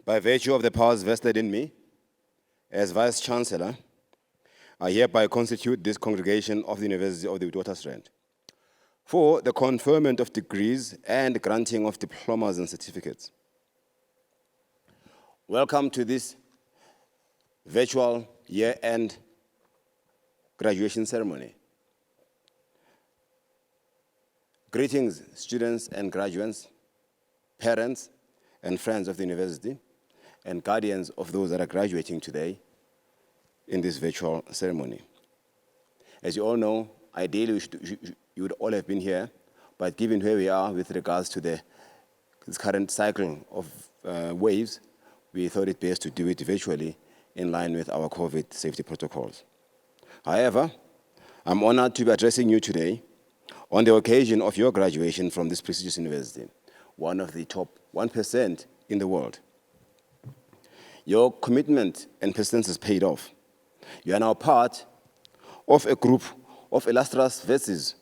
By virtue of the powers vested in me, as Vice Chancellor, I hereby constitute this congregation of the University of the Witwatersrand for the conferment of degrees and granting of diplomas and certificates. Welcome to this virtual year-end graduation ceremony. Greetings, students and graduates, parents and friends of the university, and guardians of those that are graduating today in this virtual ceremony. As you all know, ideally you would all have been here, but given where we are with regards to this current cycle of waves, we thought it best to do it virtually in line with our COVID safety protocols. However, I'm honored to be addressing you today on the occasion of your graduation from this prestigious university, one of the top 1% in the world. Your commitment and persistence has paid off. You are now part of a group of illustrious vets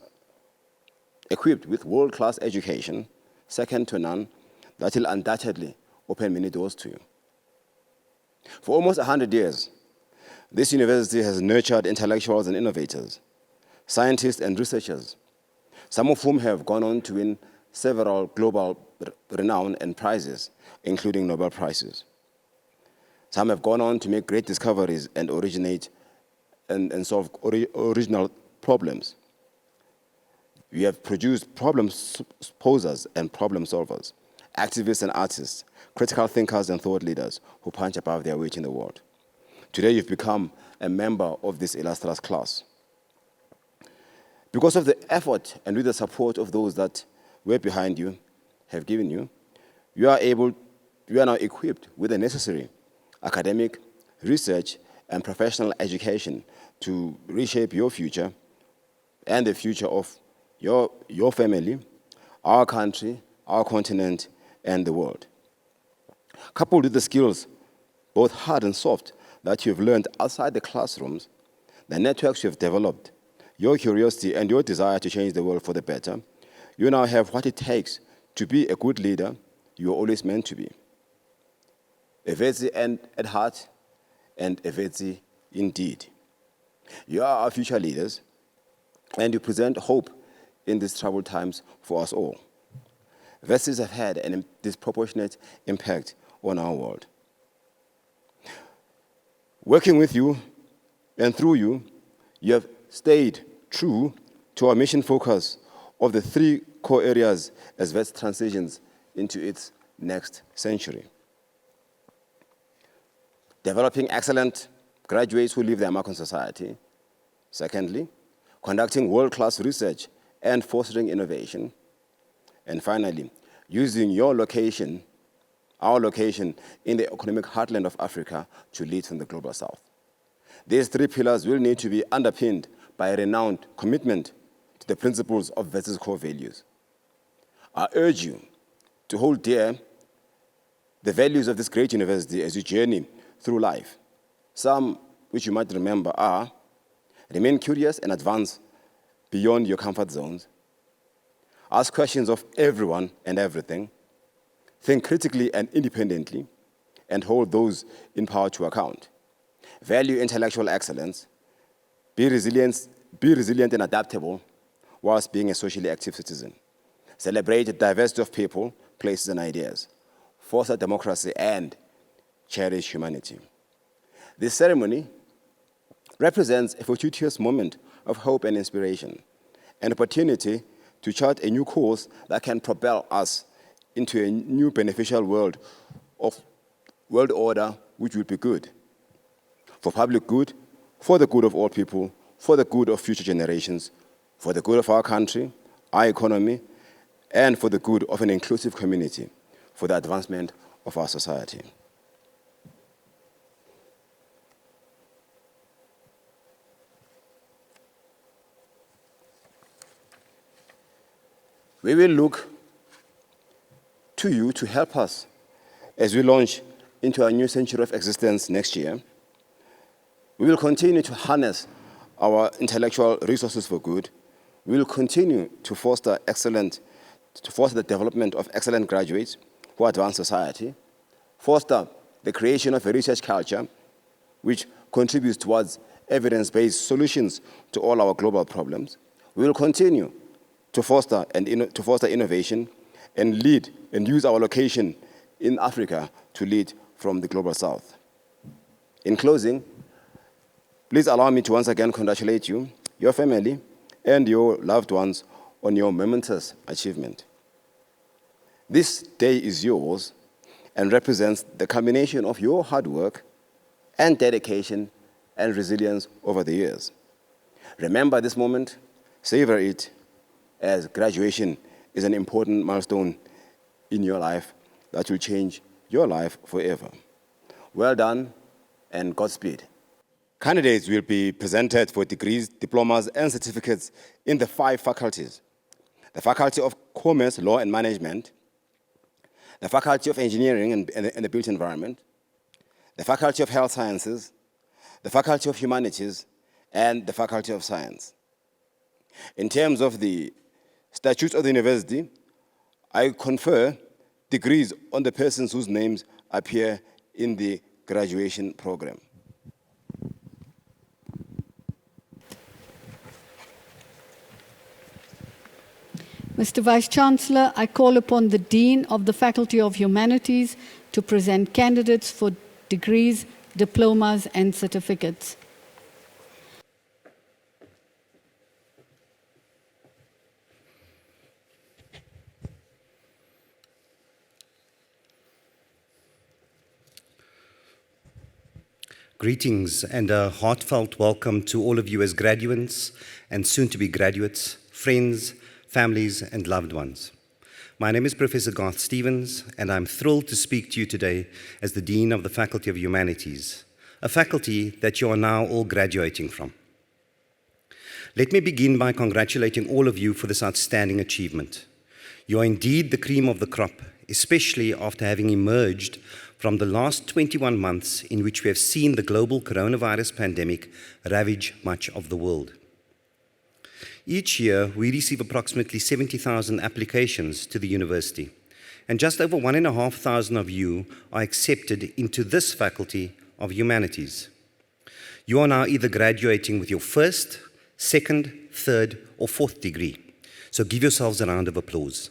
equipped with world-class education, second to none, that will undoubtedly open many doors to you. For almost 100 years, this university has nurtured intellectuals and innovators, scientists and researchers, some of whom have gone on to win several global renown and prizes, including Nobel Prizes. Some have gone on to make great discoveries and originate and solve original problems. We have produced problem posers and problem solvers, activists and artists, critical thinkers and thought leaders who punch above their weight in the world. Today you've become a member of this illustrious class. Because of the effort and with the support of those that were behind you, have given you, you are now equipped with the necessary academic, research, and professional education to reshape your future and the future of your family, our country, our continent, and the world. Coupled with the skills, both hard and soft, that you've learned outside the classrooms, the networks you've developed, your curiosity and your desire to change the world for the better, you now have what it takes to be a good leader you were always meant to be. A Vetsi at heart and a Vetsi indeed. You are our future leaders, and you present hope in these troubled times for us all. Vetsis have had a disproportionate impact on our world. Working with you and through you, you have stayed true to our mission focus of the 3 core areas as Vets transitions into its next century. Developing excellent graduates who leave their mark on society. Secondly, conducting world-class research and fostering innovation. And finally, using your location, our location in the economic heartland of Africa to lead from the global south. These 3 pillars will need to be underpinned by a renowned commitment to the principles of Vets' core values. I urge you to hold dear the values of this great university as you journey through life. Some which you might remember are: remain curious and advance beyond your comfort zones. Ask questions of everyone and everything. Think critically and independently, and hold those in power to account. Value intellectual excellence. Be resilient and adaptable whilst being a socially active citizen. Celebrate the diversity of people, places, and ideas. Foster democracy and cherish humanity. This ceremony represents a fortuitous moment of hope and inspiration, an opportunity to chart a new course that can propel us into a new beneficial world order which will be good, for public good, for the good of all people, for the good of future generations, for the good of our country, our economy, and for the good of an inclusive community, for the advancement of our society. We will look to you to help us as we launch into our new century of existence next year. We will continue to harness our intellectual resources for good. We will continue to foster the development of excellent graduates who advance society, foster the creation of a research culture which contributes towards evidence-based solutions to all our global problems. We will continue to foster innovation and lead and use our location in Africa to lead from the global south. In closing, please allow me to once again congratulate you, your family, and your loved ones on your momentous achievement. This day is yours and represents the combination of your hard work and dedication and resilience over the years. Remember this moment, savor it, as graduation is an important milestone in your life that will change your life forever. Well done and Godspeed. Candidates will be presented for degrees, diplomas, and certificates in the 5 faculties: the Faculty of Commerce, Law and Management, the Faculty of Engineering and the Built Environment, the Faculty of Health Sciences, the Faculty of Humanities, and the Faculty of Science. In terms of the statutes of the university, I confer degrees on the persons whose names appear in the graduation program. Mr. Vice-Chancellor, I call upon the Dean of the Faculty of Humanities to present candidates for degrees, diplomas, and certificates. Greetings and a heartfelt welcome to all of you as graduates and soon-to-be graduates, friends, families, and loved ones. My name is Professor Garth Stevens, and I'm thrilled to speak to you today as the Dean of the Faculty of Humanities, a faculty that you are now all graduating from. Let me begin by congratulating all of you for this outstanding achievement. You are indeed the cream of the crop, especially after having emerged from the last 21 months in which we have seen the global coronavirus pandemic ravage much of the world. Each year, we receive approximately 70,000 applications to the university, and just over 1,500 of you are accepted into this Faculty of Humanities. You are now either graduating with your first, second, third, or fourth degree, so give yourselves a round of applause.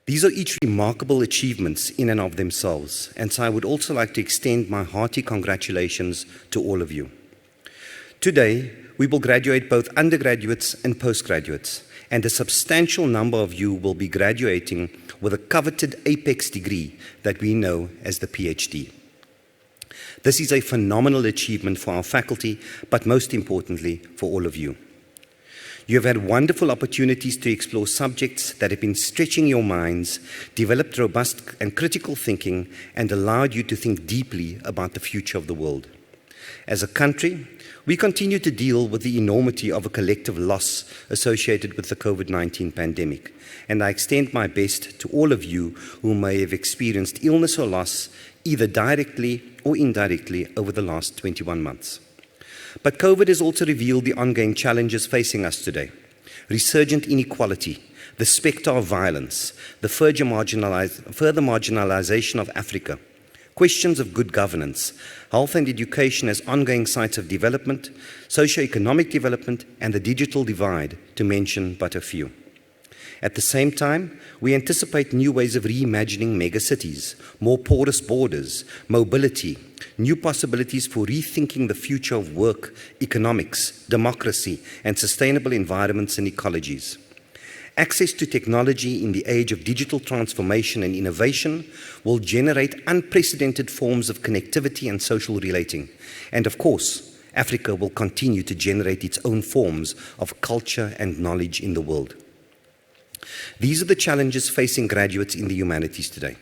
These are each remarkable achievements in and of themselves, and so I would also like to extend my hearty congratulations to all of you. Today, we will graduate both undergraduates and postgraduates, and a substantial number of you will be graduating with a coveted apex degree that we know as the PhD. This is a phenomenal achievement for our faculty, but most importantly, for all of you. You have had wonderful opportunities to explore subjects that have been stretching your minds, developed robust and critical thinking, and allowed you to think deeply about the future of the world. As a country, we continue to deal with the enormity of a collective loss associated with the COVID-19 pandemic, and I extend my best to all of you who may have experienced illness or loss, either directly or indirectly, over the last 21 months. But COVID has also revealed the ongoing challenges facing us today: resurgent inequality, the spectre of violence, the further marginalization of Africa, questions of good governance, health and education as ongoing sites of development, socio-economic development, and the digital divide, to mention but a few. At the same time, we anticipate new ways of reimagining megacities, more porous borders, mobility, new possibilities for rethinking the future of work, economics, democracy, and sustainable environments and ecologies. Access to technology in the age of digital transformation and innovation will generate unprecedented forms of connectivity and social relating. And of course, Africa will continue to generate its own forms of culture and knowledge in the world. These are the challenges facing graduates in the humanities today.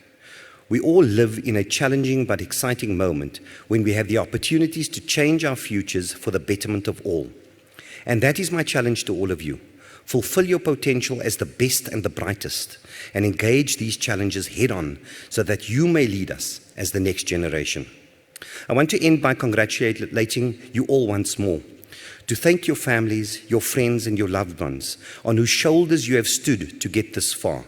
We all live in a challenging but exciting moment when we have the opportunities to change our futures for the betterment of all. And that is my challenge to all of you. Fulfill your potential as the best and the brightest, and engage these challenges head-on so that you may lead us as the next generation. I want to end by congratulating you all once more, to thank your families, your friends, and your loved ones on whose shoulders you have stood to get this far,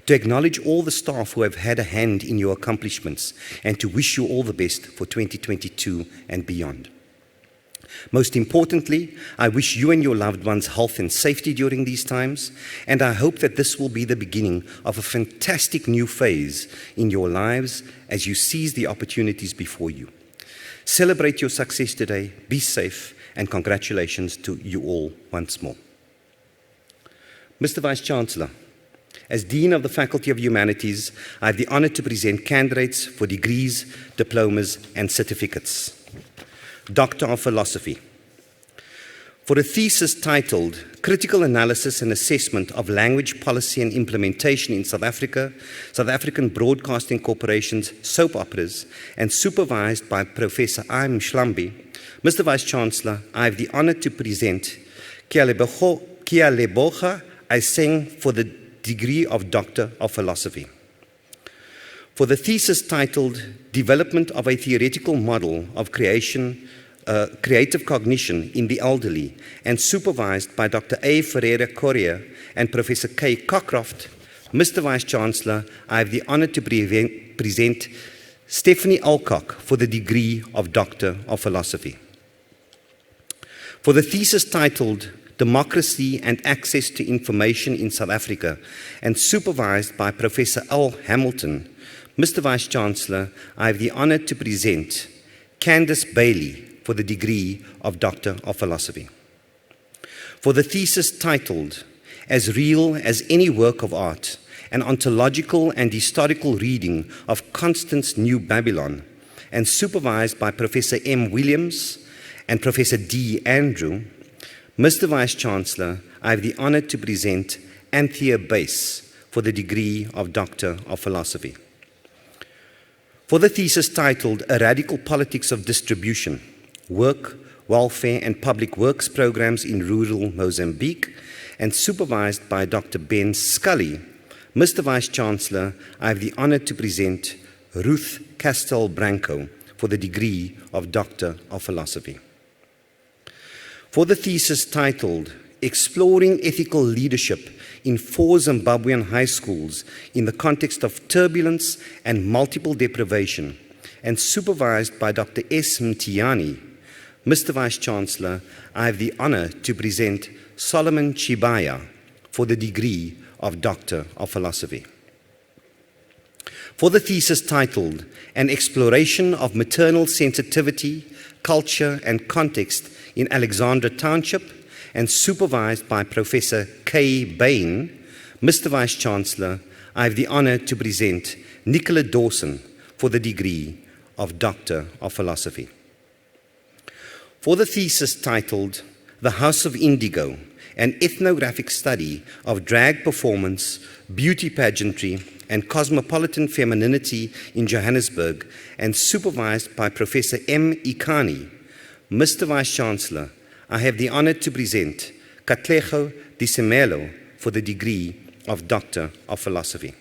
to acknowledge all the staff who have had a hand in your accomplishments, and to wish you all the best for 2022 and beyond. Most importantly, I wish you and your loved ones health and safety during these times, and I hope that this will be the beginning of a fantastic new phase in your lives as you seize the opportunities before you. Celebrate your success today, be safe, and congratulations to you all once more. Mr. Vice-Chancellor, as Dean of the Faculty of Humanities, I have the honor to present candidates for degrees, diplomas, and certificates. Doctor of Philosophy. For a thesis titled Critical Analysis and Assessment of Language Policy and Implementation in South Africa, South African Broadcasting Corporation's Soap Operas, and supervised by Professor Aim Shlambi, Mr. Vice-Chancellor, I have the honor to present Kialeboga Aiseng for the degree of Doctor of Philosophy. For the thesis titled Development of a Theoretical Model of Creative Cognition in the Elderly, and supervised by Dr. A. Ferreira Correa and Professor K. Cockcroft, Mr. Vice-Chancellor, I have the honor to present Stephanie Alcock for the degree of Doctor of Philosophy. For the thesis titled Democracy and Access to Information in South Africa, and supervised by Professor L. Hamilton, Mr. Vice-Chancellor, I have the honor to present Candace Bailey for the degree of Doctor of Philosophy. For the thesis titled As Real as Any Work of Art, an ontological and historical reading of Constance New Babylon, and supervised by Professor M. Williams and Professor D. Andrew, Mr. Vice-Chancellor, I have the honor to present Anthea Bass for the degree of Doctor of Philosophy. For the thesis titled A Radical Politics of Distribution, Work, welfare and public works programs in rural Mozambique, and supervised by Dr. Ben Scully. Mr. Vice-Chancellor, I have the honor to present Ruth Castel-Branco for the degree of Doctor of Philosophy. For the thesis titled, Exploring Ethical Leadership in 4 Zimbabwean High Schools in the Context of Turbulence and Multiple Deprivation, and supervised by Dr. S. Mtiani, Mr. Vice-Chancellor, I have the honor to present Solomon Chibaya for the degree of Doctor of Philosophy. For the thesis titled, An Exploration of Maternal Sensitivity, Culture and Context in Alexandra Township, and supervised by Professor Kay Bain, Mr. Vice-Chancellor, I have the honor to present Nicola Dawson for the degree of Doctor of Philosophy. For the thesis titled, The House of Indigo, an ethnographic study of drag performance, beauty pageantry, and cosmopolitan femininity in Johannesburg, and supervised by Professor M. Ikani, Mr. Vice-Chancellor, I have the honor to present Katlego Disemelo for the degree of Doctor of Philosophy.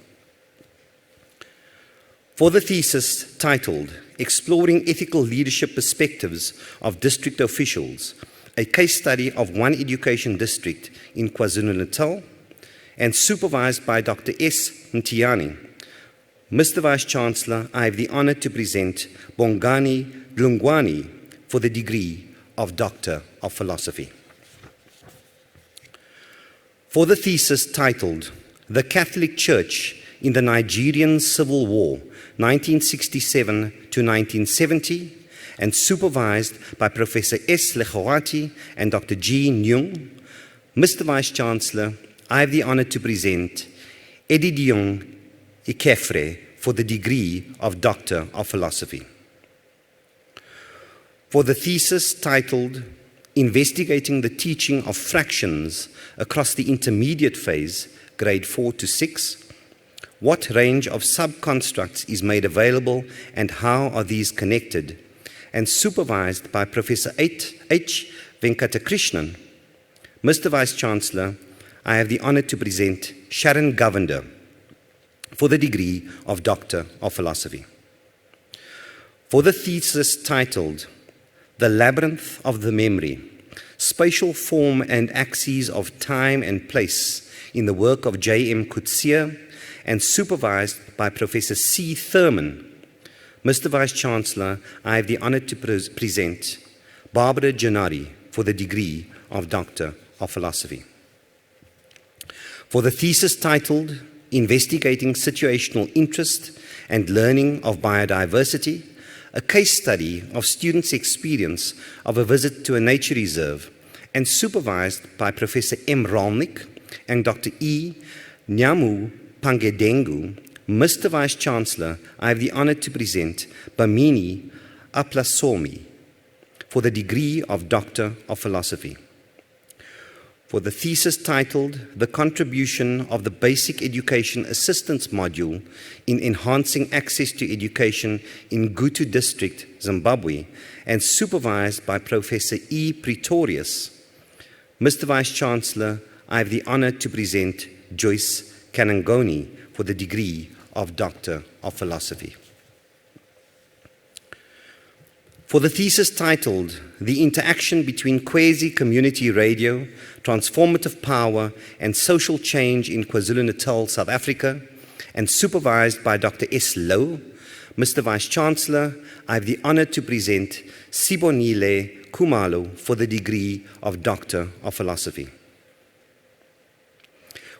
For the thesis titled, Exploring Ethical Leadership Perspectives of District Officials, a case study of one education district in KwaZulu-Natal, and supervised by Dr. S. Mtiani, Mr. Vice-Chancellor, I have the honor to present Bongani Dlungwani for the degree of Doctor of Philosophy. For the thesis titled, The Catholic Church in the Nigerian Civil War, 1967 to 1970, and supervised by Professor S. Lechowati and Dr. G. Nyung, Mr. Vice-Chancellor, I have the honor to present Edidion Ikefre for the degree of Doctor of Philosophy. For the thesis titled, Investigating the Teaching of Fractions Across the Intermediate Phase, grade 4 to 6, what range of subconstructs is made available and how are these connected, and supervised by Professor H. Venkatakrishnan, Mr. Vice-Chancellor, I have the honor to present Sharon Govender for the degree of Doctor of Philosophy. For the thesis titled, The Labyrinth of the Memory, Spatial Form and Axes of Time and Place in the work of J.M. Coetzee, and supervised by Professor C. Thurman, Mr. Vice-Chancellor, I have the honor to present Barbara Gennari for the degree of Doctor of Philosophy. For the thesis titled, Investigating Situational Interest and Learning of Biodiversity, a case study of students' experience of a visit to a nature reserve, and supervised by Professor M. Rolnik and Dr. E. Nyamu Pangedengu, Mr. Vice-Chancellor, I have the honor to present Bamini Aplasomi for the degree of Doctor of Philosophy. For the thesis titled, The Contribution of the Basic Education Assistance Module in Enhancing Access to Education in Gutu District, Zimbabwe, and supervised by Professor E. Pretorius, Mr. Vice-Chancellor, I have the honor to present Joyce Kanangoni for the degree of Doctor of Philosophy. For the thesis titled, The Interaction Between Quasi-Community Radio, Transformative Power and Social Change in KwaZulu-Natal, South Africa, and supervised by Dr. S. Lowe, Mr. Vice-Chancellor, I have the honor to present Sibonile Kumalo for the degree of Doctor of Philosophy.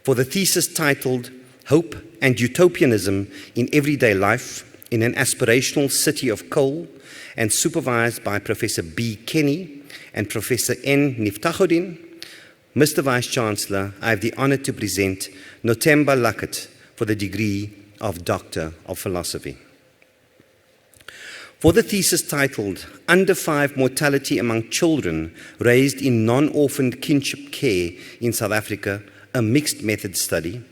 For the thesis titled, Hope and Utopianism in Everyday Life in an Aspirational City of Coal, and supervised by Professor B. Kenny and Professor N. Niftahodin, Mr. Vice-Chancellor, I have the honor to present Notemba Lakat for the degree of Doctor of Philosophy. For the thesis titled, Under 5 Mortality Among Children Raised in Non-Orphaned Kinship Care in South Africa, a Mixed Method Study,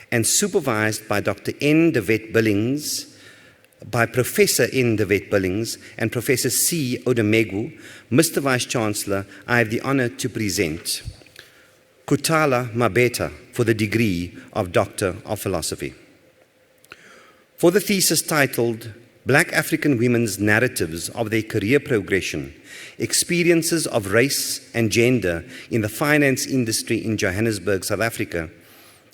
and supervised by Dr. N. De Wet Billings, by Professor N. de Wet-Billings and Professor C. Odemegu, Mr. Vice-Chancellor, I have the honor to present Kutala Mabeta for the degree of Doctor of Philosophy. For the thesis titled Black African Women's Narratives of Their Career Progression, Experiences of Race and Gender in the Finance Industry in Johannesburg, South Africa,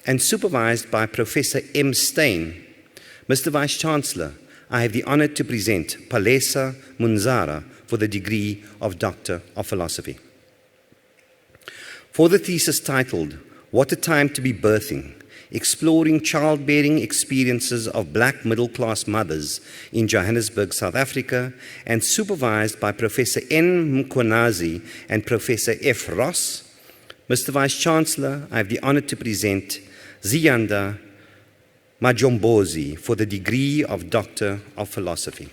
and supervised by Professor M. Steyn, Mr. Vice-Chancellor, I have the honor to present Palesa Munzara for the degree of Doctor of Philosophy. For the thesis titled, What a Time to be Birthing, Exploring Childbearing Experiences of Black Middle-Class Mothers in Johannesburg, South Africa, and supervised by Professor N. Mkonazi and Professor F. Ross, Mr. Vice-Chancellor, I have the honor to present Ziyanda Majombozi for the degree of Doctor of Philosophy.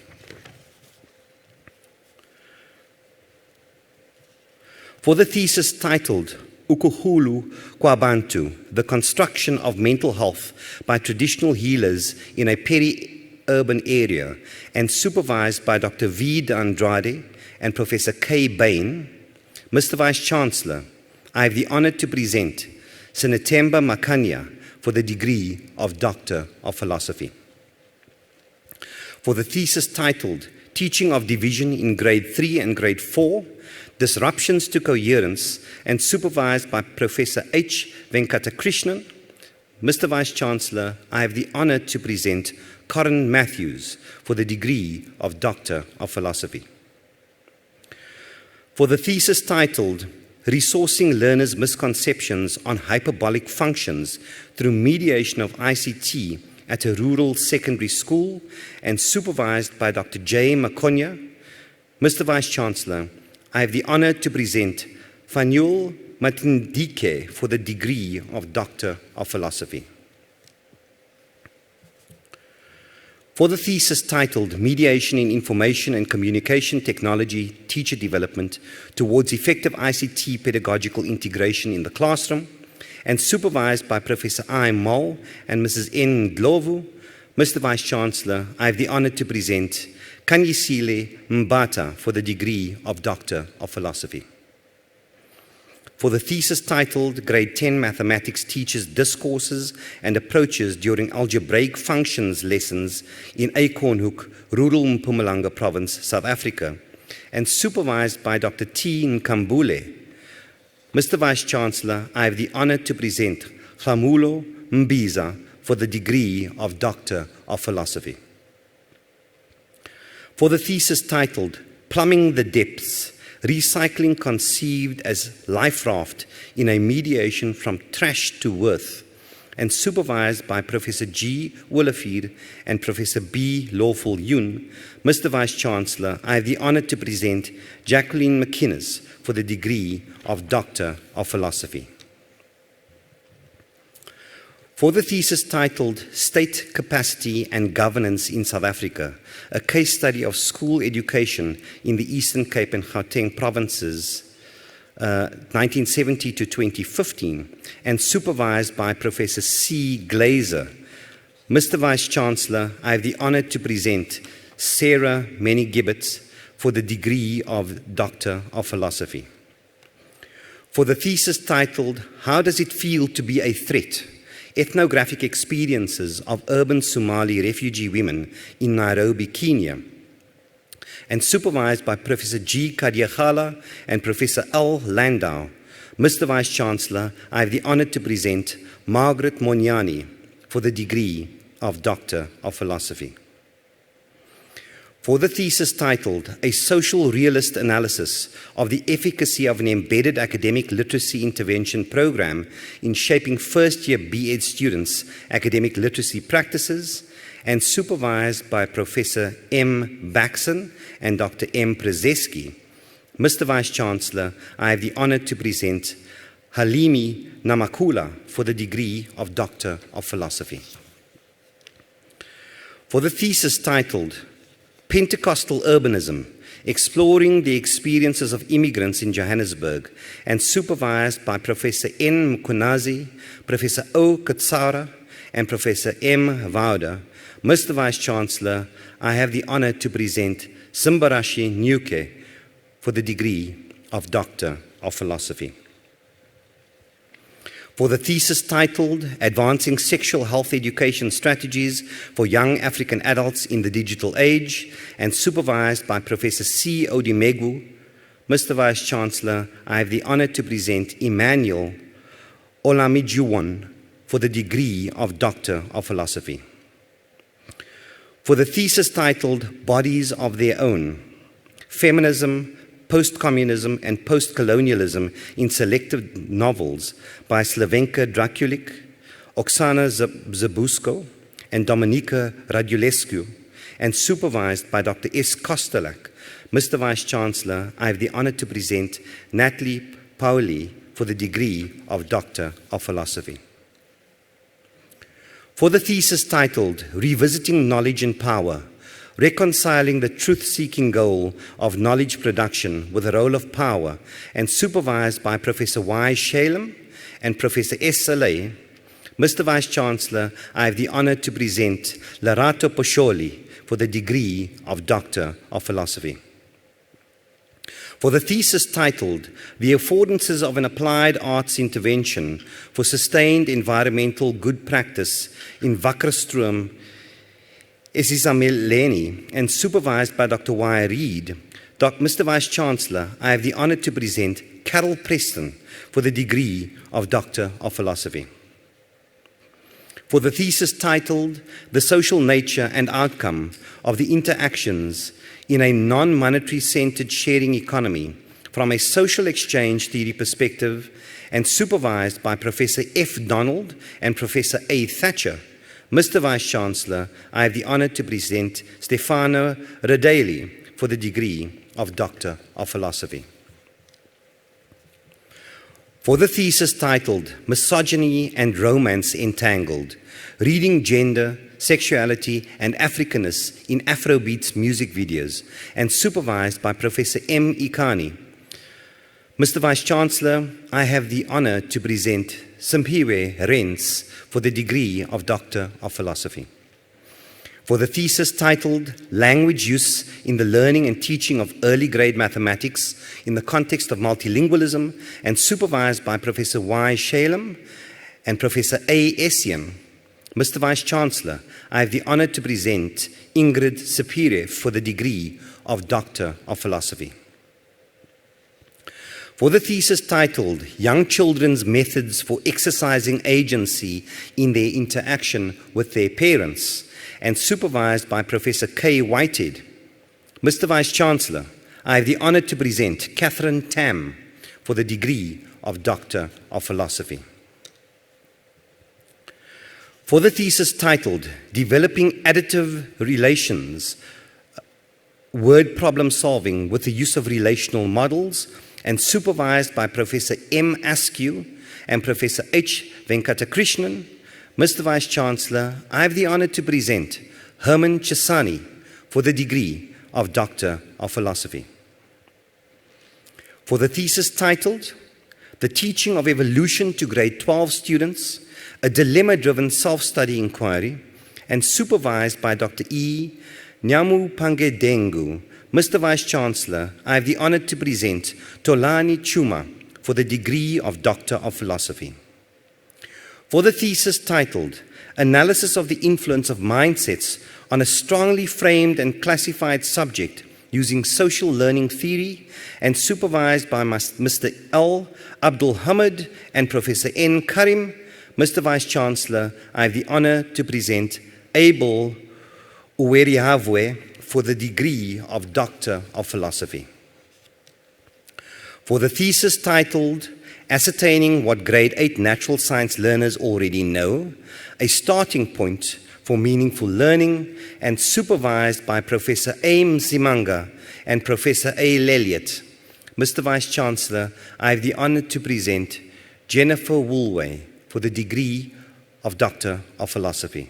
For the thesis titled Ukuhulu Kwabantu, the construction of mental health by traditional healers in a peri-urban area, and supervised by Dr. V. de Andrade and Professor K. Bain, Mr. Vice-Chancellor, I have the honor to present Sinatemba Makanya for the degree of Doctor of Philosophy. For the thesis titled Teaching of Division in Grade 3 and Grade 4, Disruptions to Coherence, and supervised by Professor H. Venkatakrishnan, Mr. Vice-Chancellor, I have the honor to present Corin Matthews for the degree of Doctor of Philosophy. For the thesis titled Resourcing Learners' Misconceptions on Hyperbolic Functions through Mediation of ICT at a Rural Secondary School, and supervised by Dr. J. Makonya, Mr. Vice-Chancellor, I have the honor to present Fanul Matindike for the degree of Doctor of Philosophy. For the thesis titled Mediation in Information and Communication Technology Teacher Development Towards Effective ICT Pedagogical Integration in the Classroom, and supervised by Professor I. Mol and Mrs. N. Ndlovu, Mr. Vice-Chancellor, I have the honor to present Kanyisile Mbata for the degree of Doctor of Philosophy. For the thesis titled Grade 10 Mathematics Teachers Discourses and Approaches During Algebraic Functions Lessons in Acornhoek, Rural Mpumalanga Province, South Africa, and supervised by Dr. T. Nkambule, Mr. Vice-Chancellor, I have the honor to present Hlamulo Mbiza for the degree of Doctor of Philosophy. For the thesis titled Plumbing the Depths, Recycling Conceived as Life Raft in a Mediation from Trash to Worth, and supervised by Professor G. Willefeed and Professor B. Lawful Yoon, Mr. Vice-Chancellor, I have the honor to present Jacqueline McInnes for the degree of Doctor of Philosophy. For the thesis titled State Capacity and Governance in South Africa, a case study of school education in the Eastern Cape and Gauteng provinces, 1970 to 2015, and supervised by Professor C. Glazer, Mr. Vice-Chancellor, I have the honor to present Sarah Many-Gibbets for the degree of Doctor of Philosophy. For the thesis titled How Does It Feel to Be a Threat? Ethnographic Experiences of Urban Somali Refugee Women in Nairobi, Kenya, and supervised by Professor G. Kadiagala and Professor L. Landau, Mr. Vice-Chancellor, I have the honor to present Margaret Monyani for the degree of Doctor of Philosophy. For the thesis titled A Social Realist Analysis of the Efficacy of an Embedded Academic Literacy Intervention Program in Shaping First-Year B.Ed Students' Academic Literacy Practices, and supervised by Professor M. Baxen and Dr. M. Przeski, Mr. Vice-Chancellor, I have the honor to present Halimi Namakula for the degree of Doctor of Philosophy. For the thesis titled Pentecostal Urbanism, Exploring the Experiences of Immigrants in Johannesburg, and supervised by Professor N. Mkunazi, Professor O. Katsara, and Professor M. Wouda, Mr. Vice-Chancellor, I have the honor to present Simbarashi Nyuke for the degree of Doctor of Philosophy. For the thesis titled Advancing Sexual Health Education Strategies for Young African Adults in the Digital Age and supervised by Professor C. Odimegu, Mr. Vice-Chancellor, I have the honor to present Emmanuel Olamijuwon for the degree of Doctor of Philosophy. For the thesis titled Bodies of Their Own, Feminism, Post-Communism and Post-Colonialism in Selective Novels by Slavenka Draculic, Oksana Zabusko, and Dominika Radulescu, and supervised by Dr. S. Kostelak, Mr. Vice-Chancellor, I have the honor to present Natalie Pauli for the degree of Doctor of Philosophy. For the thesis titled Revisiting Knowledge and Power, Reconciling the Truth-Seeking Goal of Knowledge Production with the Role of Power, and supervised by Professor Y. Shalem and Professor S. Saleh, Mr. Vice-Chancellor, I have the honor to present Larato Posholi for the degree of Doctor of Philosophy. For the thesis titled The Affordances of an Applied Arts Intervention for Sustained Environmental Good Practice in Wakkerstroom, Esisameleni, and supervised by Dr. Y. Reed, Mr. Vice-Chancellor, I have the honor to present Carol Preston for the degree of Doctor of Philosophy. For the thesis titled The Social Nature and Outcome of the Interactions in a Non-Monetary Centered Sharing Economy from a Social Exchange Theory Perspective, and supervised by Professor F. Donald and Professor A. Thatcher, Mr. Vice-Chancellor, I have the honor to present Stefano Radeli for the degree of Doctor of Philosophy. For the thesis titled Misogyny and Romance Entangled, Reading Gender, Sexuality and Africanness in Afrobeats Music Videos, and supervised by Professor M. Ikani, Mr. Vice-Chancellor, I have the honor to present Simphiwe Rens for the degree of Doctor of Philosophy. For the thesis titled Language Use in the Learning and Teaching of Early Grade Mathematics in the Context of Multilingualism, and supervised by Professor Y. Shalem and Professor A. Essien, Mr. Vice-Chancellor, I have the honor to present Ingrid Sapire for the degree of Doctor of Philosophy. For the thesis titled Young Children's Methods for Exercising Agency in Their Interaction with Their Parents, and supervised by Professor K. Whitehead, Mr. Vice-Chancellor, I have the honor to present Catherine Tam for the degree of Doctor of Philosophy. For the thesis titled Developing Additive Relations, Word Problem Solving with the Use of Relational Models, and supervised by Professor M. Askew and Professor H. Venkatakrishnan, Mr. Vice-Chancellor, I have the honor to present Herman Chisani for the degree of Doctor of Philosophy. For the thesis titled The Teaching of Evolution to Grade 12 Students, a dilemma-driven self-study inquiry, and supervised by Dr. E. Nyamupangedengu, Mr. Vice-Chancellor, I have the honor to present Tolani Chuma for the degree of Doctor of Philosophy. For the thesis titled Analysis of the Influence of Mindsets on a Strongly Framed and Classified Subject using Social Learning Theory, and supervised by Mr. L. Abdul Hamid and Professor N. Karim, Mr. Vice-Chancellor, I have the honor to present Abel Uwerihavwe for the degree of Doctor of Philosophy. For the thesis titled Ascertaining What Grade 8 Natural Science Learners Already Know, a Starting Point for Meaningful Learning, and supervised by Professor A. Mzimanga and Professor A. Lelliot, Mr. Vice-Chancellor, I have the honor to present Jennifer Woolway for the degree of Doctor of Philosophy.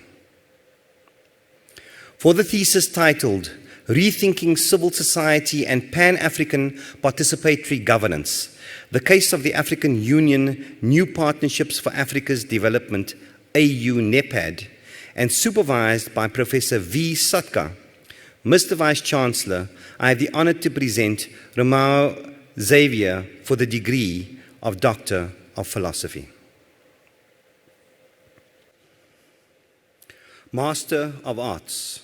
For the thesis titled Rethinking Civil Society and Pan-African Participatory Governance, the case of the African Union New Partnerships for Africa's Development, AU-NEPAD, and supervised by Professor V. Satka, Mr. Vice-Chancellor, I have the honor to present Romao Xavier for the degree of Doctor of Philosophy. Master of Arts,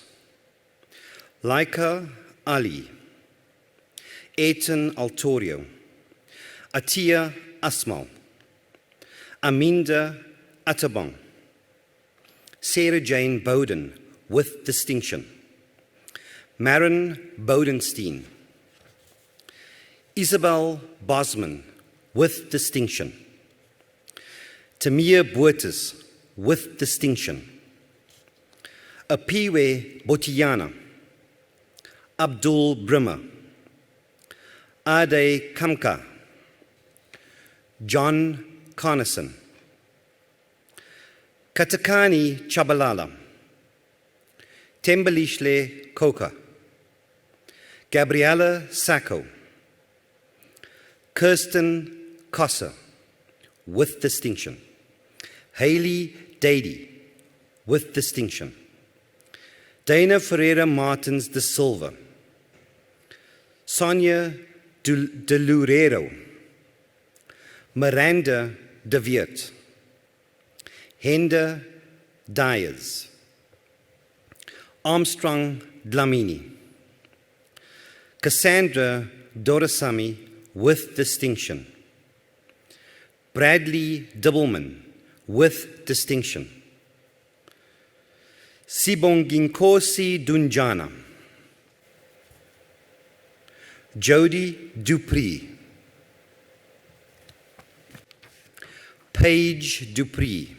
Laika Ali, Eitan Altorio, Atia Asmal, Aminda Atabong, Sarah Jane Bowden with distinction, Maren Bodenstein, Isabel Bosman with distinction, Tamia Buertes with distinction, Apiwe Botiana, Abdul Brimmer, Ade Kamka, John Carnison, Katakani Chabalala, Tembelishle Koka, Gabriella Sacco, Kirsten Kosser with distinction, Haley Dady with distinction, Dana Ferreira Martins de Silva, Sonia de Loureiro, Miranda de Weert, Henda Dyers, Armstrong Dlamini, Cassandra Dorasamy with distinction, Bradley Dibbleman with distinction, Sibonginkosi Dunjana, Jody Dupree, Paige Dupree,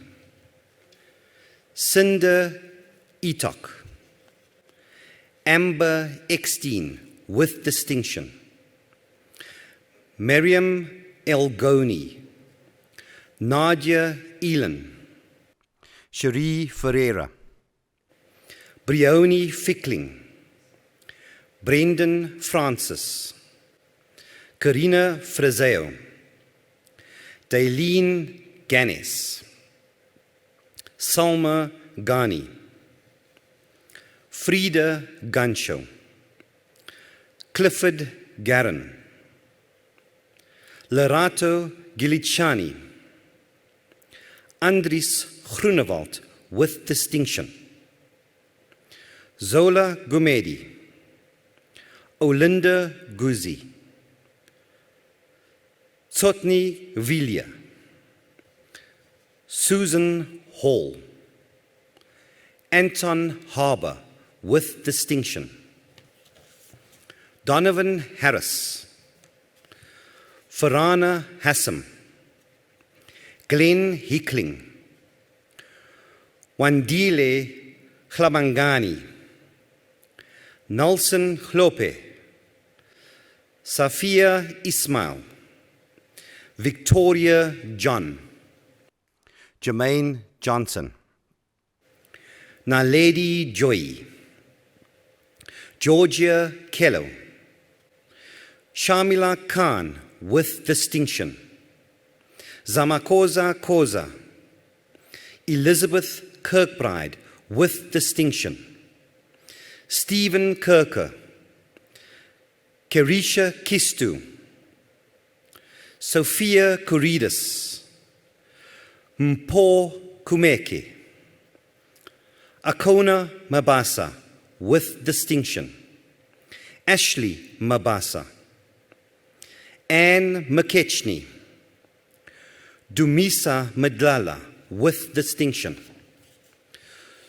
Cinder Etok, Amber Eckstein with distinction, Miriam Elgoni, Nadia Elan, Cherie Ferreira, Brioni Fickling, Brendan Francis, Karina Frazeo, Dailene Ganes, Salma Ghani, Frida Gansho, Clifford Garin, Lerato Giliciani, Andries Groenewald with distinction, Zola Gumedi, Olinda Guzi, Tsotni Vilja, Susan Hall, Anton Harbour with distinction, Donovan Harris, Farana Hassam, Glenn Hickling, Wandile Chlabangani, Nelson Hlope, Safia Ismail, Victoria John, Jermaine Johnson, Naledi Joy, Georgia Kello, Shamila Khan with distinction, Zamakosa Koza, Elizabeth Kirkbride with distinction, Stephen Kirker, Kerisha Kistu, Sophia Koridis, Mpo Kumeke, Akona Mabasa with distinction, Ashley Mabasa, Anne McKechnie, Dumisa Medlala with distinction,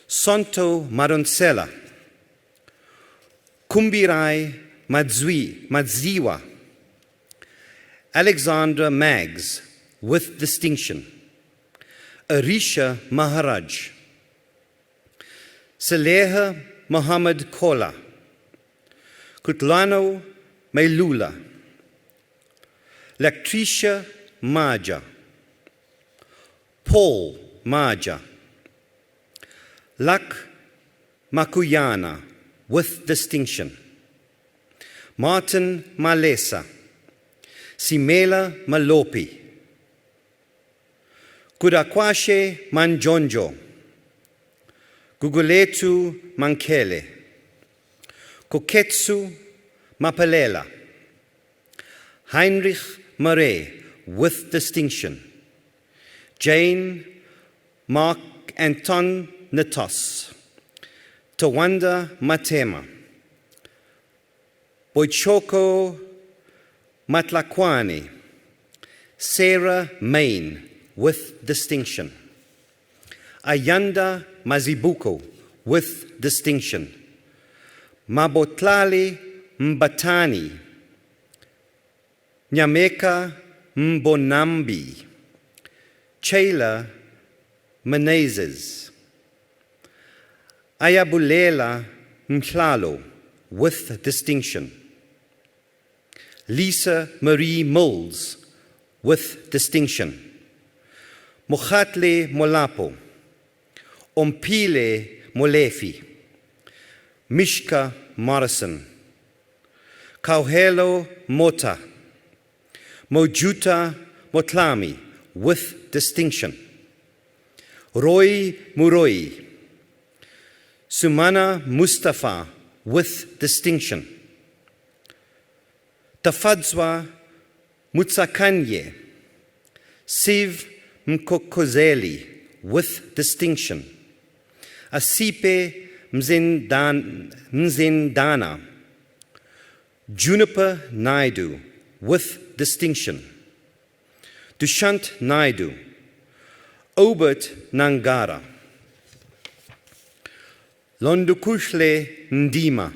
Santo Maronsela, Kumbirai Madziwa, Alexandra Maggs with distinction, Arisha Maharaj, Saleha Muhammad Kola, Kutlano Mailula, Lactricia Maja, Paul Maja, Lak Makuyana with distinction, Martin Malesa, Simela Malopi, Kudakwashe Manjonjo, Guguletu Mankele, Koketsu Mapalela, Heinrich Murray with distinction, Jane Mark Anton Natos, Tawanda Matema, Boichoko Matlakwane, Sarah Main with distinction, Ayanda Mazibuko with distinction, Mabotlale Mbatani, Nyameka Mbonambi, Chayla Menezes, Ayabulela Mklalo with distinction, Lisa Marie Mills with distinction, Mohatle Molapo, Ompile Molefi, Mishka Morrison, Kauhelo Mota, Mojuta Motlami with distinction, Roy Muroi, Sumana Mustafa with distinction, Tafadzwa Mutsakanye, Siv Mkokozeli with distinction, Asipe Mzendana, Juniper Naidu with distinction, Dushant Naidu, Obert Nangara, Londukushle Ndima,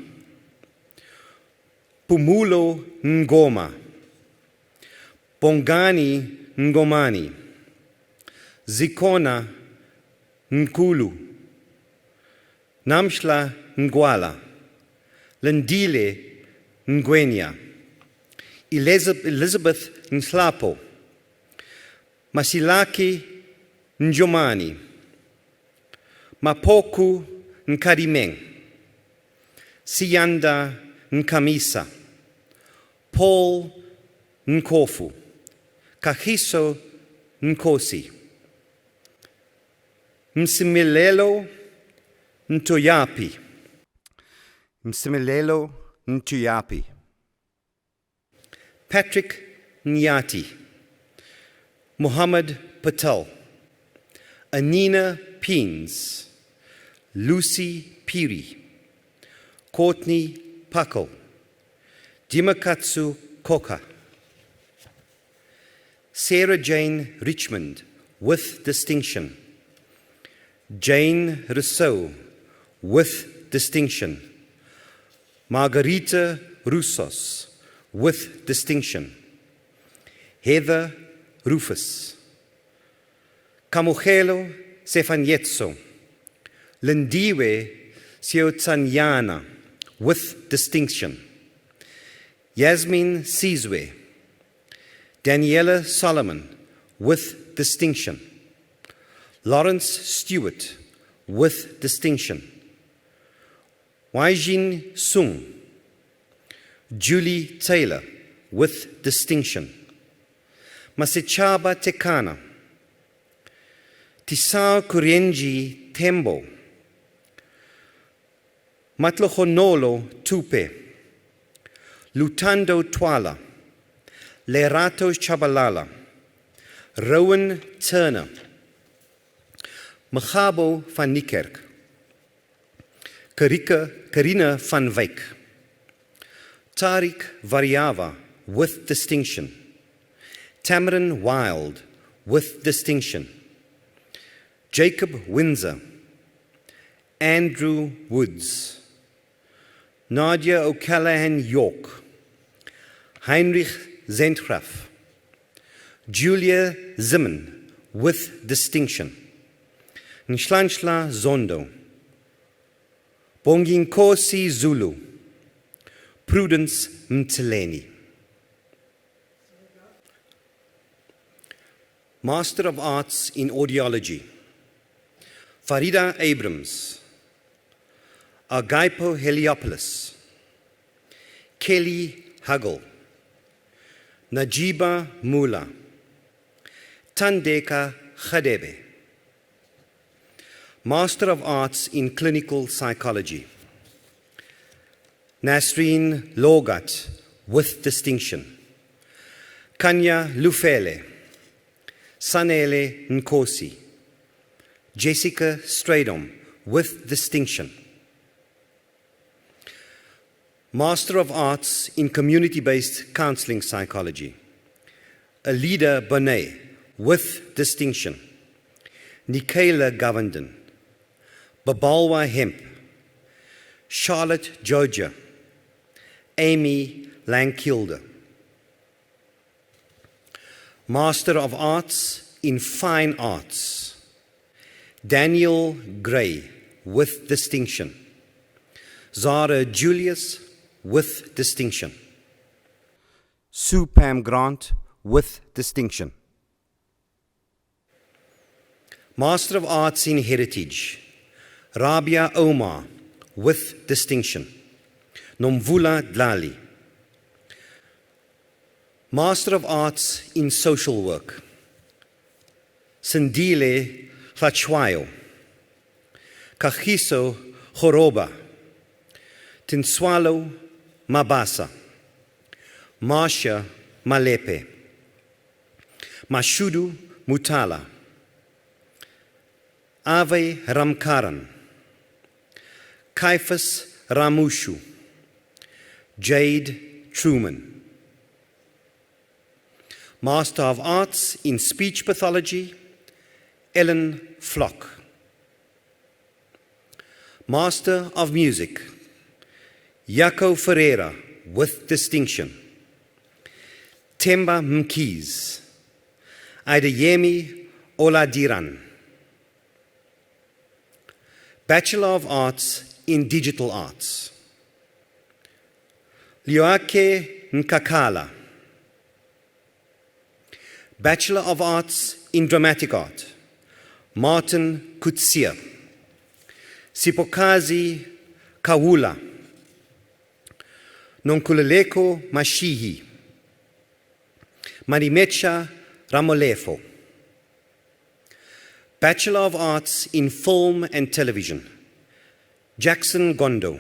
Pumulo Ngoma, Bongani Ngomani, Zikona Nkulu, Namshla Ngwala, Lendile Ngwenya, Elizabeth Nslapo, Masilaki Njomani, Mapoku Nkarimeng, Siyanda Nkamisa, Paul Nkofu, Kahiso Nkosi, Msimilelo Ntoyapi, Msimilelo Ntoyapi, Patrick Nyati, Muhammad Patel, Anina Peens, Lucy Piri, Courtney Pakal, Jimakatsu Koka, Sarah Jane Richmond with distinction, Jane Rousseau with distinction, Margarita Roussos with distinction, Heather Rufus, Kamuhelo Sefanyetso, Lindiwe Siotsanyana with distinction, Yasmin Sizwe, Daniela Solomon with distinction, Lawrence Stewart with distinction, Waijin Sung, Julie Taylor with distinction, Masichaba Tekana, Tisao Kurienji Tembo, Matlohonolo Tupe, Lutando Twala, Lerato Chabalala, Rowan Turner, Machabo van Niekerk, Karina van Wyk, Tariq Variava with distinction, Tamarin Wild with distinction, Jacob Windsor, Andrew Woods, Nadia O'Callaghan York, Heinrich Zentgraf, Julia Zimmen with distinction, Nshlanshla Zondo, Bonginkosi Zulu, Prudence Mtsileni. Master of Arts in Audiology, Farida Abrams, Agaipo Heliopoulos, Kelly Huggle, Najiba Mula, Tandeka Khadebe, Master of Arts in Clinical Psychology. Nasreen Logat, with distinction. Kanya Lufele, Sanele Nkosi, Jessica Stradom, with distinction. Master of Arts in Community-Based Counseling Psychology. Alida Bonet, with distinction. Nikayla Govenden, Babalwa Hemp, Charlotte Joja, Amy Lankilde. Master of Arts in Fine Arts. Daniel Gray, with distinction. Zara Julius, with distinction. Sue Pam Grant, with distinction. Master of Arts in Heritage. Rabia Omar, with distinction. Nomvula Dlali. Master of Arts in Social Work. Sindile Hlachwayo, Kagiso Goroba, Tinswalo Mabasa, Marsha Malepe, Mashudu Mutala, Ave Ramkaran, Caiphas Ramushu, Jade Truman. Master of Arts in Speech Pathology, Ellen Flock. Master of Music, Jaco Ferreira, with distinction. Temba Mkiz, Idayemi Oladiran. Bachelor of Arts in Digital Arts. Lioake Nkakala. Bachelor of Arts in Dramatic Art, Martin Kutsia. Sipokazi Kawula. Nonkuleleko Mashihi. Marimecha Ramolefo. Bachelor of Arts in Film and Television, Jackson Gondo.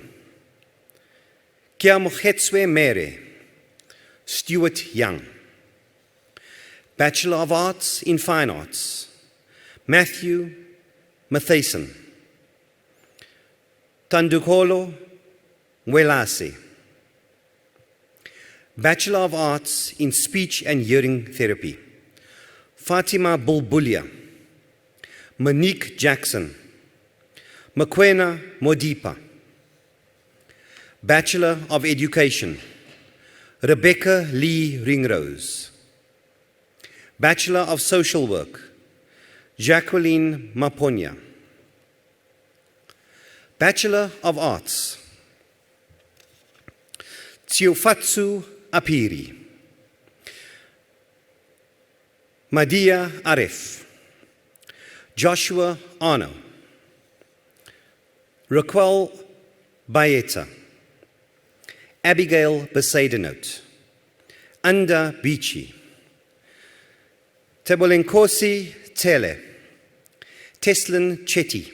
Kiamokhetswe Mere, Stuart Young. Bachelor of Arts in Fine Arts, Matthew Mathason. Tandukolo Mwelase. Bachelor of Arts in Speech and Hearing Therapy, Fatima Bulbulia. Monique Jackson. Makwena Modipa. Bachelor of Education, Rebecca Lee Ringrose. Bachelor of Social Work, Jacqueline Maponya. Bachelor of Arts, Tsiofatsu Apiri. Madia Arif. Joshua Arno. Raquel Baeta. Abigail Besaidenote. Anda Bichi. Tebolenkosi Tele. Teslin Chetty.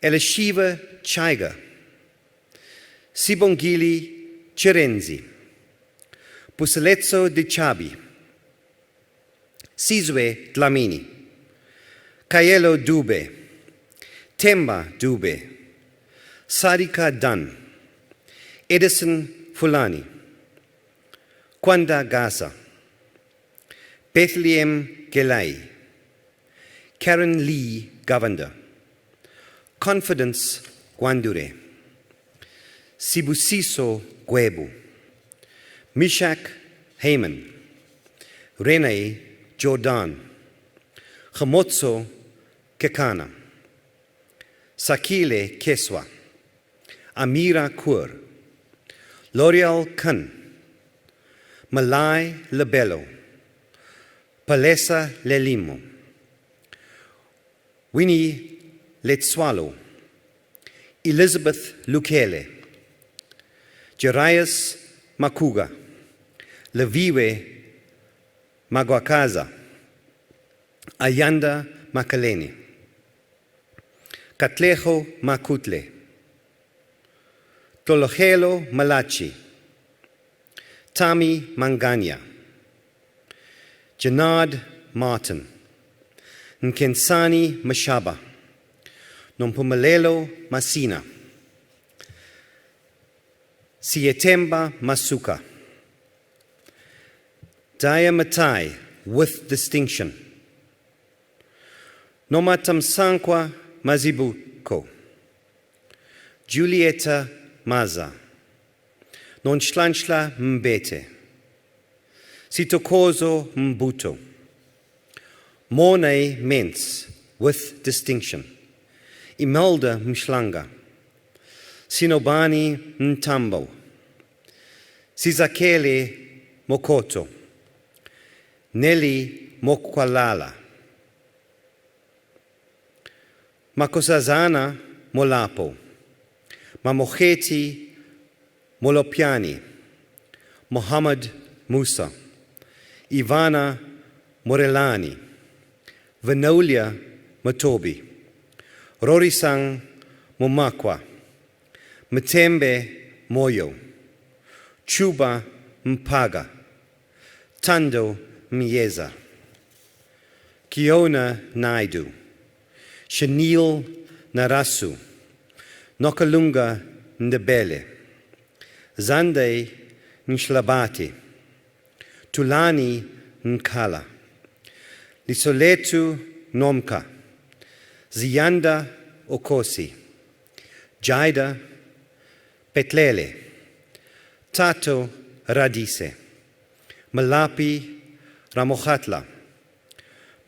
Elishiva Chaiga. Sibongili Chirenzi. Puseletso Dichabi. Sizwe Dlamini. Kayelo Dube. Temba Dube. Sarika Dunn. Edison Fulani. Kwanda Gaza. Bethlehem Gelai. Karen Lee Govender. Confidence Gwandure. Sibusiso Gwebu. Mishak Heyman. Rene Jordan. Chamotso Kekana. Sakile Keswa. Amira Kur. L'Oreal Kun. Malai Lebello. Palesa Lelimo. Winnie Letswalo. Elizabeth Lukele. Jarius Makuga. Leviwe Magwakaza. Ayanda Makaleni. Katlejo Makutle, Tologelo Malachi, Tami Manganya, Janad Martin, Nkensani Mashaba, Nompumalelo Masina, Sietemba Masuka, Daya Matai with distinction, Nomatamsankwa Mazibuko, Julieta Maza, Nonshlanshla Mbete, Sitokozo Mbuto, Mone Mens with distinction, Imelda Mshlanga, Sinobani Ntambo, Sizakele Mokoto, Nelly Mokwalala, Makosazana Molapo, Mamocheti Molopiani, Mohammed Musa, Ivana Morelani, Vanolia Matobi, Rorisang Momakwa, Mtembe Moyo, Chuba Mpaga, Tando Mieza, Kiona Naidu, Shanil Narasu, Nokalunga Ndebele, Zande Nshlabati, Tulani Nkala, Lisoletu Nomka, Ziyanda Okosi, Jaida Petlele, Tato Radise, Malapi Ramochatla,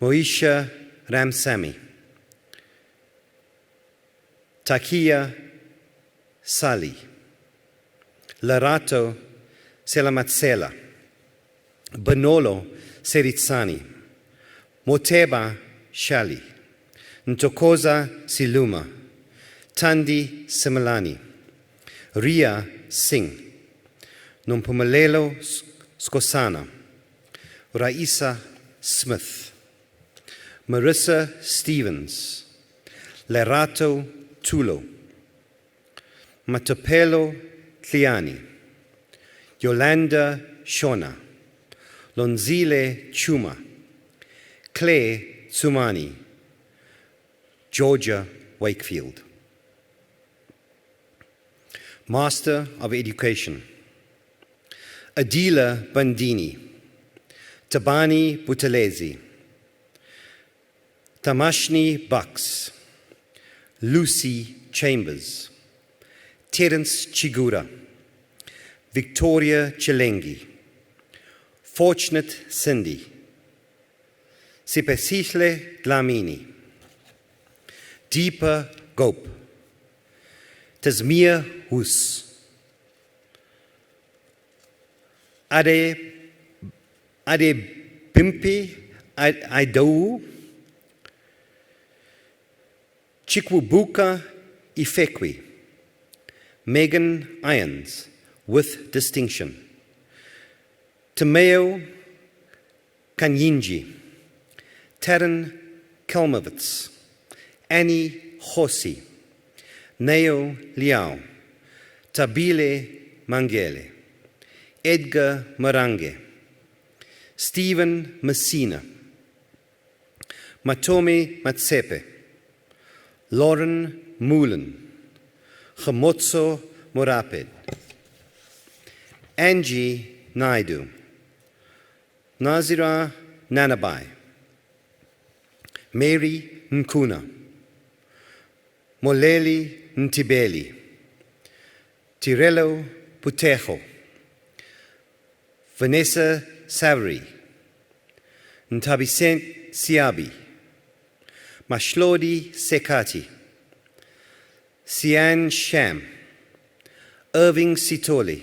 Moisha Ramsami, Takia Sali, Larato Selamatsela, Banolo Seritsani, Moteba Shali, Ntokoza Siluma, Tandi Simalani, Ria Singh, Nompumalelo Skosana, Raisa Smith, Marissa Stevens, Lerato Tulo, Matopelo Tliani, Yolanda Shona, Lonzile Chuma, Clay Tsumani, Georgia Wakefield. Master of Education, Adila Bandini, Tabani Butalezi, Tamashni Bucks, Lucy Chambers, Terence Chigura, Victoria Chilengi, Fortunate Cindy, Sipesisle Dlamini, Deepa Gope, Tasmir Hus, Ade Bimpi Aidou, Chikwubuka Ifekwi, Megan Irons with distinction, Tameo Kanyinji, Taryn Kelmovitz, Annie Hosi, Neo Liao, Tabile Mangele, Edgar Marange, Stephen Messina, Matomi Matsepe, Lauren Mullen, Chamotso Moraped, Angie Naidu, Nazira Nanabai, Mary Nkuna, Moleli Ntibeli, Tirello Putejo, Vanessa Savary, Ntabisent Siabi, Mashlodi Sekati, Sian Sham, Irving Sitoli,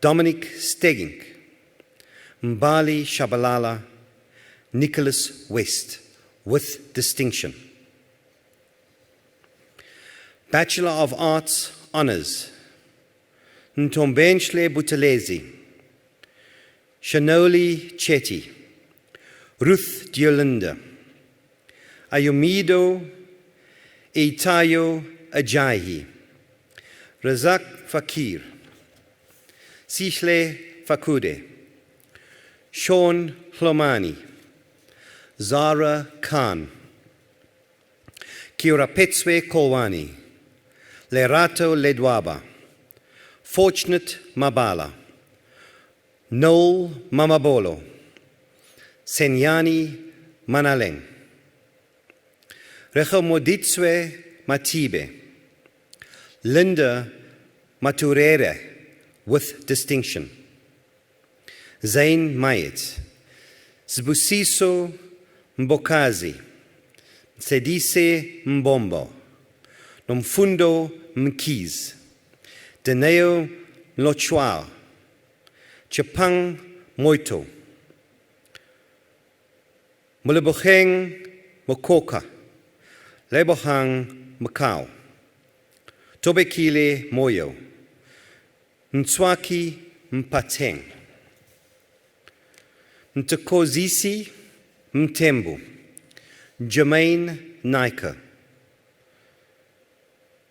Dominic Stegging, Mbali Shabalala, Nicholas West, with distinction. Bachelor of Arts Honours, Ntombenchle Butalezi, Shanoli Chetty, Ruth Diolinda, Ayumido Itayo Ajayi, Razak Fakir, Sishle Fakude, Sean Hlomani, Zara Khan, Kirapetswe Kolwani, Lerato Ledwaba, Fortunate Mabala, Noel Mamabolo, Senyani Manaleng, Rechomoditswe Matibe, Linda Maturere with distinction, Zain Mayet, Zbusiso Mbokazi, Sedise Mbombo, Nomfundo Mkiz, Deneo Lochwa, Chapang Moito, Muleboheng Mokoka, Lebohang Macau, Tobekile Moyo, Ntswaki Mpateng, Ntakozisi Mtembu, Jermaine Nika,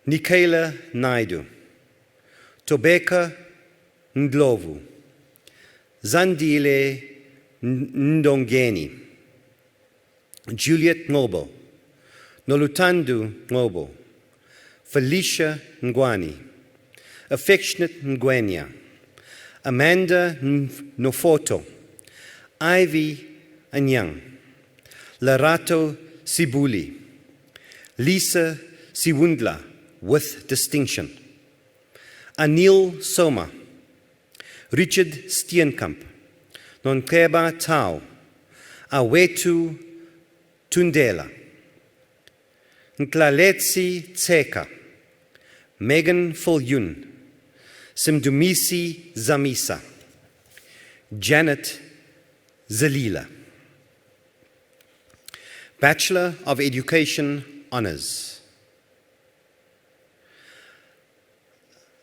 Nikela Naidu, Tobeka Ndlovu, Zandile Ndongeni, Juliet Ngobo, Nolutandu Ngobo, Felicia Ngwani, Affectionate Ngwenya, Amanda Nofoto, Ivy Anyang, Larato Sibuli, Lisa Siwundla with distinction, Anil Soma, Richard Steenkamp, Nonkeba Tau, Awetu Tundela, Nklaletsi Tseka, Megan Fulyun, Simdumisi Zamisa, Janet Zalila. Bachelor of Education Honours.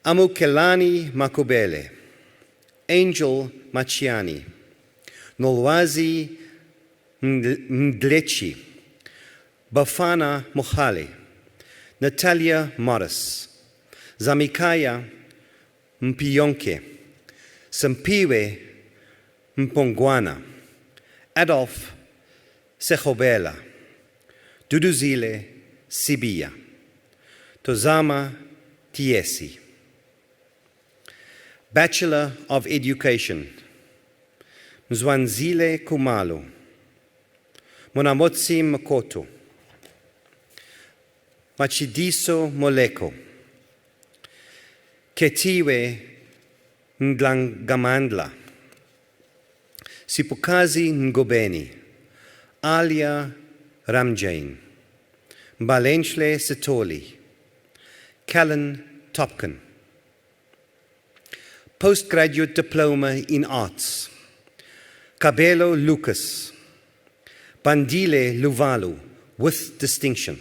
Amukelani Makubele, Angel Machiani, Nolwazi Mdlechi, Bafana Mohale, Natalia Morris, Zamikaya Mpionke, Sampiwe Mpongwana, Adolf Sechobela, Duduzile Sibia, Tozama Tiesi. Bachelor of Education, Mzwanzile Kumalo, Monamotsi Makoto, Machidiso Moleko, Ketiwe Nglangamandla, Sipukazi Ngobeni, Alia Ramjain, Mbalenhle Sitoli, Callan Topkin. Postgraduate Diploma in Arts, Cabello Lucas, Bandile Luvalu with distinction,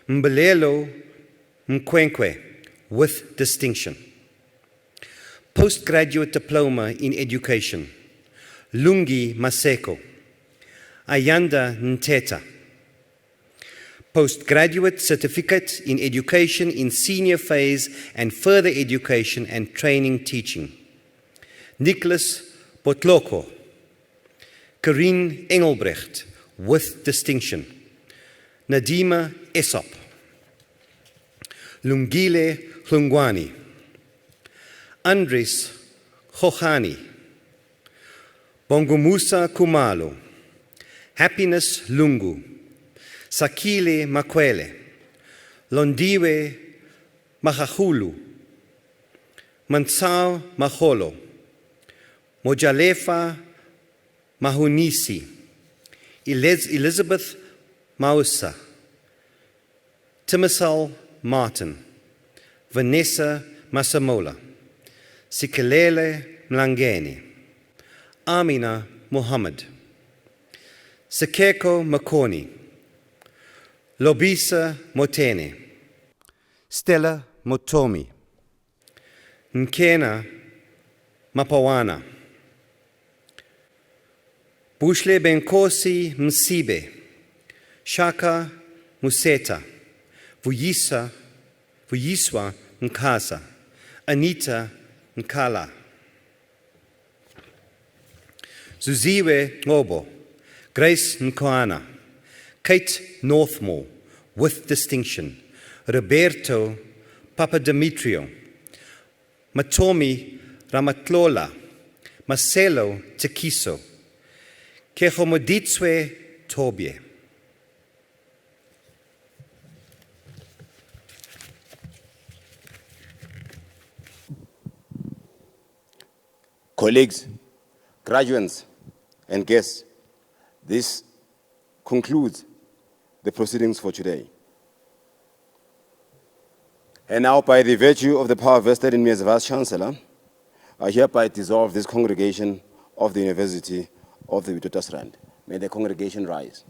Mbelelo Mkwenkwe with distinction. Postgraduate Diploma in Education, Lungi Maseko, Ayanda Nteta. Postgraduate Certificate in Education in Senior Phase and Further Education and Training Teaching, Nicholas Botloko, Corinne Engelbrecht with distinction, Nadima Esop, Lungile Hlungwani, Andres Khohani, Bongumusa Kumalo, Happiness Lungu, Sakile Makwele, Londiwe Mahahulu, Mansao Maholo, Mojalefa Mahunisi, Elizabeth Mausa, Timasal Martin, Vanessa Masamola, Sikelele Mlangeni, Amina Muhammad, Sekeko Makoni, Lobisa Motene, Stella Motomi, Nkena Mapawana, Bushle Benkosi Msibe, Shaka Museta, Vuyiswa Nkasa, Anita Nkala, Zuziwe Ngobo, Grace Nkoana, Kate Northmore, with distinction, Roberto Papademetrio, Matomi Ramatlola, Marcelo Tekiso, Kehomoditswe Tobie. Colleagues, graduates, and guests, this concludes the proceedings for today. And now, by the virtue of the power vested in me as Vice-Chancellor, I hereby dissolve this congregation of the University of the Witwatersrand. May the congregation rise.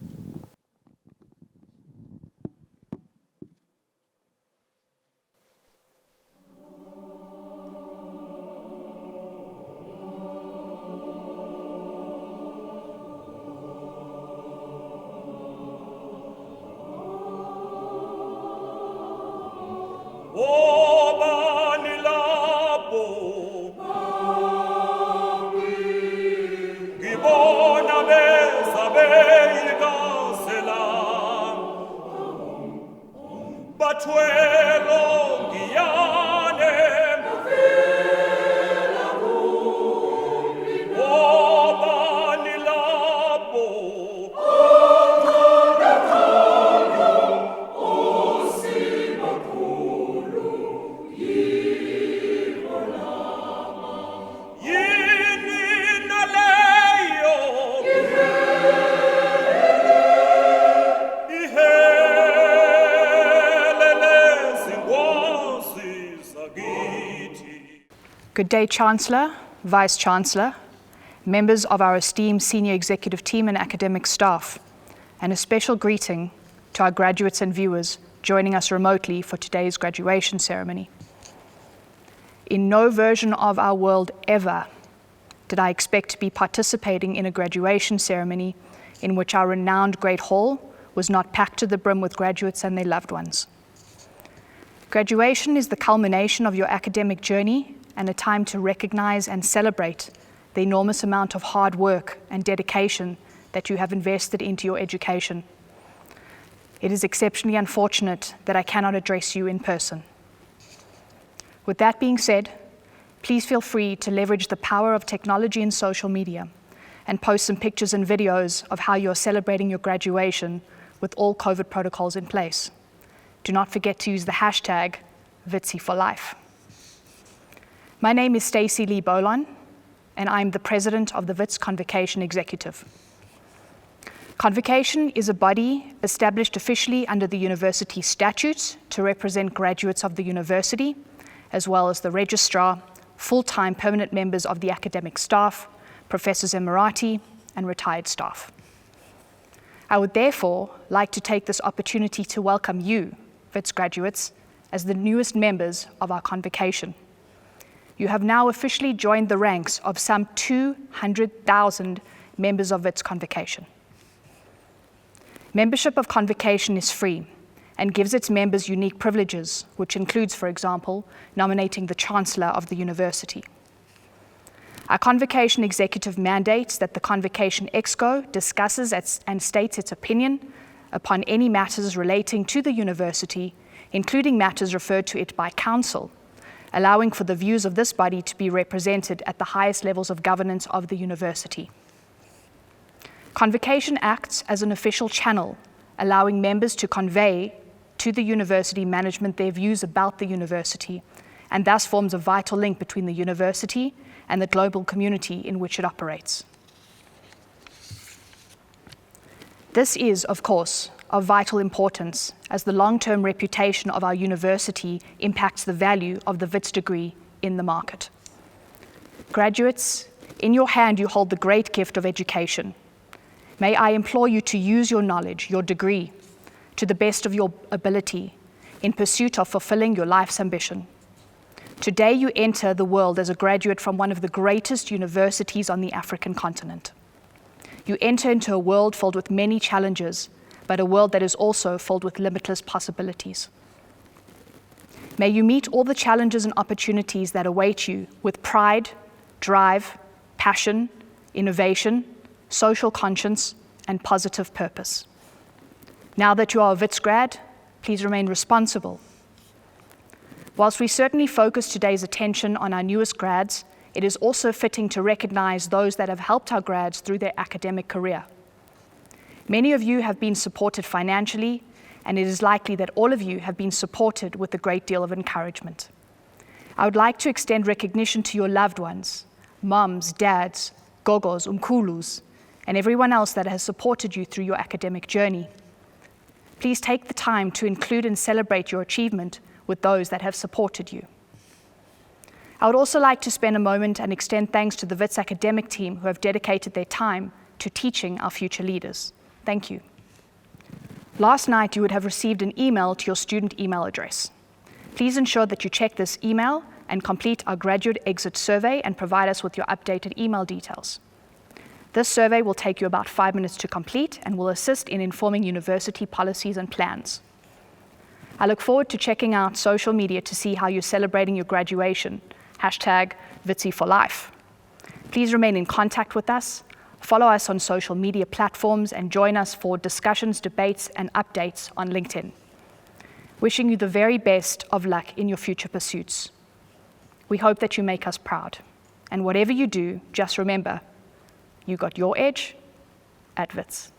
Good day, Chancellor, Vice-Chancellor, members of our esteemed senior executive team and academic staff, and a special greeting to our graduates and viewers joining us remotely for today's graduation ceremony. In no version of our world ever did I expect to be participating in a graduation ceremony in which our renowned Great Hall was not packed to the brim with graduates and their loved ones. Graduation is the culmination of your academic journey and a time to recognize and celebrate the enormous amount of hard work and dedication that you have invested into your education. It is exceptionally unfortunate that I cannot address you in person. With that being said, please feel free to leverage the power of technology and social media and post some pictures and videos of how you're celebrating your graduation with all COVID protocols in place. Do not forget to use the hashtag #VITSI4Life. My name is Stacey Lee Bolon, and I'm the president of the WITS Convocation Executive. Convocation is a body established officially under the university statutes to represent graduates of the university, as well as the registrar, full-time permanent members of the academic staff, professors emeriti, and retired staff. I would therefore like to take this opportunity to welcome you, WITS graduates, as the newest members of our convocation. You have now officially joined the ranks of some 200,000 members of WITS Convocation. Membership of Convocation is free and gives its members unique privileges, which includes, for example, nominating the Chancellor of the university. Our Convocation Executive mandates that the Convocation Exco discusses and states its opinion upon any matters relating to the university, including matters referred to it by Council, allowing for the views of this body to be represented at the highest levels of governance of the university. Convocation acts as an official channel, allowing members to convey to the university management their views about the university, and thus forms a vital link between the university and the global community in which it operates. This is, of course, of vital importance as the long-term reputation of our university impacts the value of the WITS degree in the market. Graduates, in your hand you hold the great gift of education. May I implore you to use your knowledge, your degree, to the best of your ability in pursuit of fulfilling your life's ambition. Today you enter the world as a graduate from one of the greatest universities on the African continent. You enter into a world filled with many challenges, but a world that is also filled with limitless possibilities. May you meet all the challenges and opportunities that await you with pride, drive, passion, innovation, social conscience, and positive purpose. Now that you are a Wits grad, please remain responsible. Whilst we certainly focus today's attention on our newest grads, it is also fitting to recognize those that have helped our grads through their academic career. Many of you have been supported financially, and it is likely that all of you have been supported with a great deal of encouragement. I would like to extend recognition to your loved ones, mums, dads, gogos, umkulus, and everyone else that has supported you through your academic journey. Please take the time to include and celebrate your achievement with those that have supported you. I would also like to spend a moment and extend thanks to the Wits academic team who have dedicated their time to teaching our future leaders. Thank you. Last night, you would have received an email to your student email address. Please ensure that you check this email and complete our graduate exit survey and provide us with your updated email details. This survey will take you about 5 minutes to complete and will assist in informing university policies and plans. I look forward to checking out social media to see how you're celebrating your graduation. #WitsiForLife. Please remain in contact with us. Follow us on social media platforms and join us for discussions, debates, and updates on LinkedIn. Wishing you the very best of luck in your future pursuits. We hope that you make us proud. And whatever you do, just remember, you got your edge at Wits.